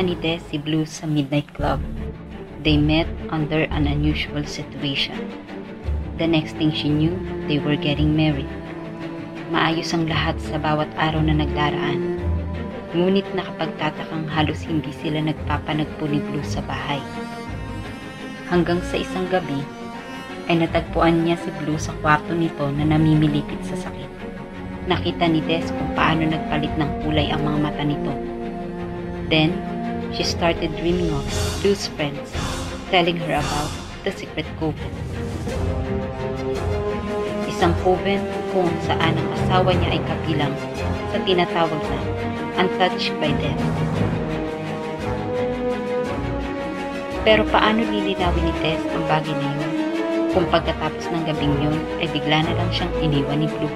ni Des si Blue sa midnight club. They met under an unusual situation. The next thing she knew, they were getting married. Maayos ang lahat sa bawat araw na nagdaraan. Ngunit nakapagtatakang halos hindi sila nagpapanagpo ni Blue sa bahay. Hanggang sa isang gabi, ay natagpuan niya si Blue sa kwarto nito na namimilipit sa sakit. Nakita ni Des kung paano nagpalit ng kulay ang mga mata nito. Then, she started dreaming of Blue's friends, telling her about the secret coven. Isang coven kung saan ang asawa niya ay kabilang sa tinatawag na untouched by death. Pero paano lilinawin ni Tess ang bagay na yun kung pagkatapos ng gabing yun ay bigla na lang siyang iniwan ni Blue?